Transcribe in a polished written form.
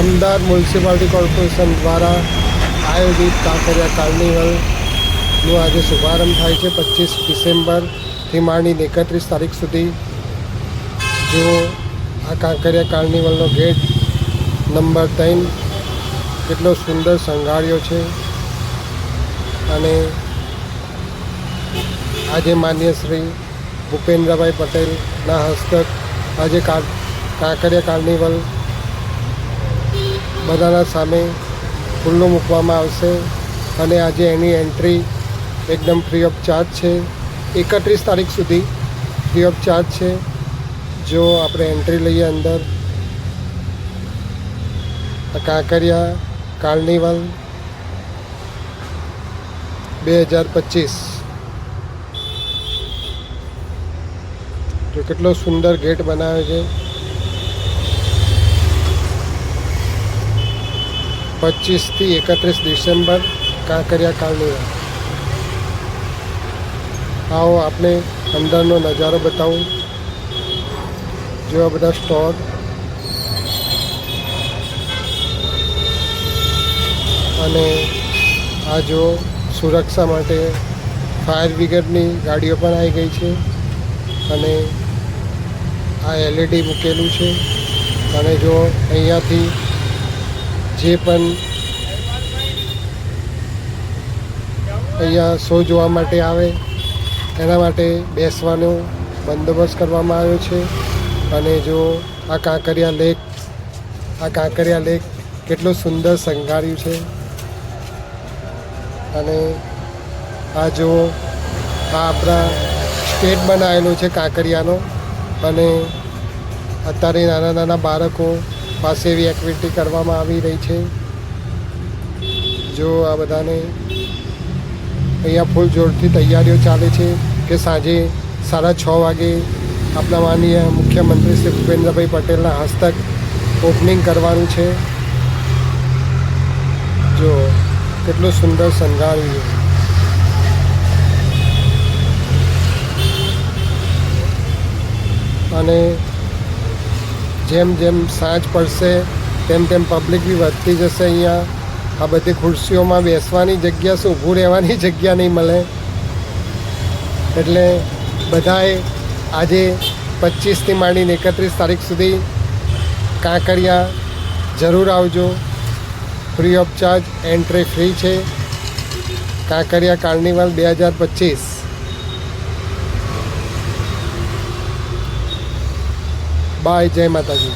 Ahmedabad municipality corporation દ્વારા આયોજિત કાંકરિયા કાર્નિવલનો આજે શુભારંભ થાય છે 25 ડિસેમ્બરથી માંડીને 31 તારીખ સુધી. જો આ કાંકરિયા કાર્નિવલનો ગેટ નંબર 3 કેટલો સુંદર શણગાર્યો છે અને આજે માન્ય શ્રી ભૂપેન્દ્રભાઈ પટેલના હસ્તક આજે કાંકરિયા કાર્નિવલ બધાના સામે ખુલ્લું મૂકવામાં આવશે અને આજે એની એન્ટ્રી એકદમ ફ્રી ઓફ ચાર્જ છે. 31 તારીખ સુધી ફ્રી ઓફ ચાર્જ છે. જો આપણે એન્ટ્રી લઈએ અંદર કાંકરિયા કાર્નિવલ 2025 જો કેટલો સુંદર ગેટ બનાવ્યો છે. 25 થી 31 ડિસેમ્બર કાંકરિયા કાર્નિવલ. આવો આપણે અંદરનો નજારો બતાવું. જો આ બધા સ્ટોર અને આ જો સુરક્ષા માટે ફાયર બ્રિગેડની ગાડીઓ પણ આવી ગઈ છે અને આ LED મૂકેલું છે અને જો અહીંયાથી જે પણ અહીંયા શો જોવા માટે આવે એના માટે બેસવાનો બંદોબસ્ત કરવામાં આવ્યો છે. અને જો આ કાંકરિયા લેક કેટલું સુંદર શણગાર્યું છે અને આ જો આ આપણા સ્ટેટ બનાવેલો છે કાંકરિયાનો અને અત્યારે નાના નાના બાળકો પાસે એવી એક્ટિવિટી કરવામાં આવી રહી છે. જો આ બધાને અહીંયા ફૂલ જોરથી તૈયારીઓ ચાલે છે કે સાંજે 6:30 વાગે આપણા માનનીય મુખ્યમંત્રી શ્રી ભૂપેન્દ્રભાઈ પટેલના હસ્તક ઓપનિંગ કરવાનું છે. જો કેટલું સુંદર શણગાર્યું અને જેમ જેમ સાંજ પડશે તેમ તેમ પબ્લિક બી વધતી જશે. અહીંયા આ બધી ખુરશીઓમાં બેસવાની જગ્યા શું, ઊભું રહેવાની જગ્યા નહીં મળે. એટલે બધાએ આજે 25થી માંડીને 31 તારીખ સુધી કાંકરિયા જરૂર આવજો. Free of charge entry free છે. કાંકરિયા કાર્નિવલ 2025. બાય. જય માતાજી.